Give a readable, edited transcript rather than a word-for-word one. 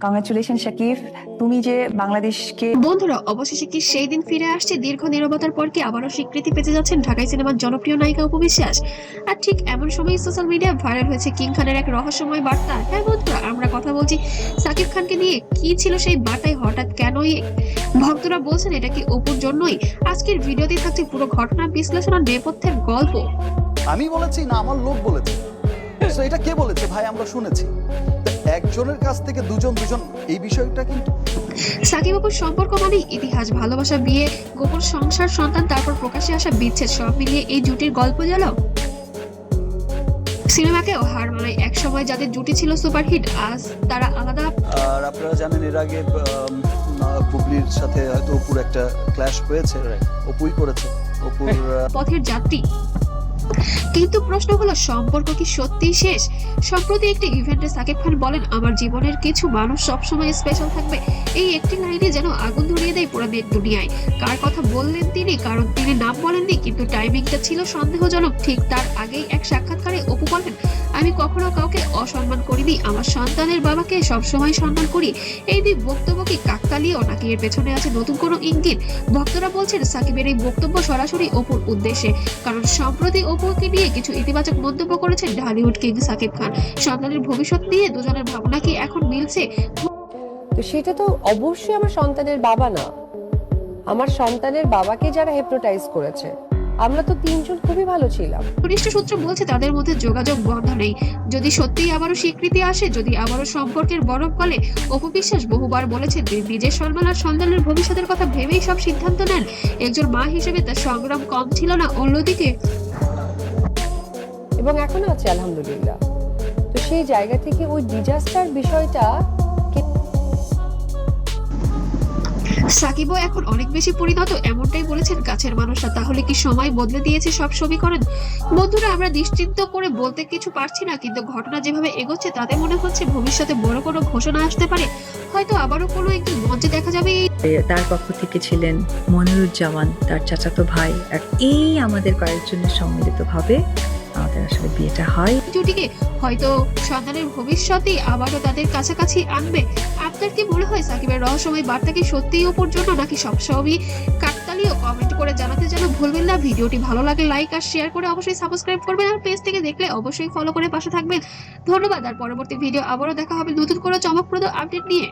Congratulation Shakib, তুমি যে বাংলাদেশকে। বন্ধুরা, অবশেষে কি সেই দিন ফিরে আসছে? দীর্ঘ নীরবতার পর কি আবারও স্বীকৃতি পেতে যাচ্ছেন ঢাকাই সিনেমার জনপ্রিয় নায়িকা অপু বিশ্বাস? আর ঠিক এমন সময় সোশ্যাল মিডিয়ায় ভাইরাল হয়েছে কিং খানের এক রহস্যময় বার্তা। হ্যাঁ বন্ধুরা, আমরা কথা বলছি সাকিব খানকে নিয়ে। কি ছিল সেই বার্তায়? হঠাৎ কেনই ভক্তরা বলছেন এটা কি অপুর জন্যই? আজকের ভিডিওতে থাকছে পুরো ঘটনা বিশ্লেষণ আর নেপথ্যের গল্প। আমি বলেছি না আমার লোক বলেছে? তো এটা কে বলেছে ভাই? আমরা শুনেছি একজনের কাছ থেকে দুজন এই বিষয়টা কিন্তু সাকিব অপুর সম্পর্ক মানে ইতিহাস, ভালোবাসা, বিয়ে, গোপন সংসার, সন্তান, তারপর প্রকাশ্যে আসা বিচ্ছেদ, সব মিলিয়ে এই জুটির গল্প জানো। সিনেমাকেও হার মানায়। এক সময় যাদের জুটি ছিল সুপারহিট, আজ তারা আলাদা। আর আপনারা জানেন এর আগে বুবলির সাথে হয়তো অপুর একটা ক্ল্যাশ হয়েছে, অপুই করেছে অপুর পথের যাত্রী। কিন্তু প্রশ্ন হলো, সম্পর্ক কি সত্যি শেষ? সম্প্রতি একটি ইভেন্টে সাকিব খান বলেন, আমার জীবনের কিছু মানুষ সবসময় স্পেশাল থাকবে। এই একটি লাইনে যেন আগুন ধরিয়ে দেয় পুরো দুনিয়ায়। কার কথা বললেন তিনি? কারণ তিনি নাম বলেননি, কিন্তু টাইমিংটা ছিল সন্দেহজনক। ঠিক তার আগেই এক সাক্ষাৎকারে অপু বলেন, আমি কখনো কাউকে অসম্মান করিনি, আমার সন্তানের বাবাকে সবসময় সম্মান করি। এই দুই বক্তব্য কি কাকতালীয়, নাকি এর পেছনে আছে নতুন কোনো ইঙ্গিত? ভক্তরা বলছেন সাকিবের এই বক্তব্য সরাসরি অপুর উদ্দেশ্যে, কারণ সম্প্রতি অপুকে নিয়ে কিছু ইতিবাচক মন্তব্য করেছেন ঢালিউড কিং সাকিব খান। সন্তানের ভবিষ্যৎ নিয়ে দুজনের ভাবনা কি এখন মিলছে? তো সেটা তো অবশ্যই আমার সন্তানের বাবা না, আমার সন্তানের বাবাকে যারা হিপনোটাইজ করেছে। আমরা তো তিনজন খুবই ভালো ছিলাম। ঘনিষ্ঠ সূত্র বলছে তাদের মধ্যে যোগাযোগ বন্ধ নেই। যদি সত্যিই আবারও স্বীকৃতি আসে, যদি আবারও সম্পর্কের বরফ গলে। অপু বিশ্বাস বহুবার বলেছেন নিজের সম্মান আর সন্তানের ভবিষ্যতের কথা ভেবেই সব সিদ্ধান্ত নেন। একজন মা হিসেবে তার সংগ্রাম কম ছিল না। অন্যদিকে এবং এখনো আছে আলহামদুলিল্লাহ। তো সেই জায়গা থেকে ওই ডিজাস্টার বিষয়টা সাকিবও এখন অনেক বেশি পরিণত, এমনটাই বলেছেন কাছের মানুষরা। তাহলে কি সময় বদলে দিয়েছে সব সমীকরণ? বন্ধুরা, আমরা নিশ্চিন্ত করে বলতে কিছু পারছি না, কিন্তু ঘটনা যেভাবে এগোচ্ছে তাতে মনে হচ্ছে ভবিষ্যতে বড় কোনো ঘোষণা আসতে পারে। হয়তো আবারও কোনো একটি মঞ্চে দেখা যাবে। তার পক্ষ থেকে ছিলেন মনিরুজ্জামান, তার চাচাতো ভাই। আর এই আমাদের কয়েকজনের সম্মিলিতভাবে আমাদের আসলে বিয়েটা হয়। জুটিকে হয়তো সন্তানের ভবিষ্যতেই আবারও তাদের কাছাকাছি আনবে। আপনার কি মনে হয় সাকিবের রহস্যময় বার্তা কি সত্যিই ওপর জন্য, নাকি সবসময় কাকতালীয়? কমেন্ট করে জানাতে যেন ভুলবেন না। ভিডিওটি ভালো লাগলে লাইক আর শেয়ার করে অবশ্যই সাবস্ক্রাইব করবেন, আর পেজ থেকে দেখলে অবশ্যই ফলো করে পাশে থাকবেন। ধন্যবাদ। আর পরবর্তী ভিডিও আবারও দেখা হবে নতুন কোনো চমকপ্রদ আপডেট নিয়ে।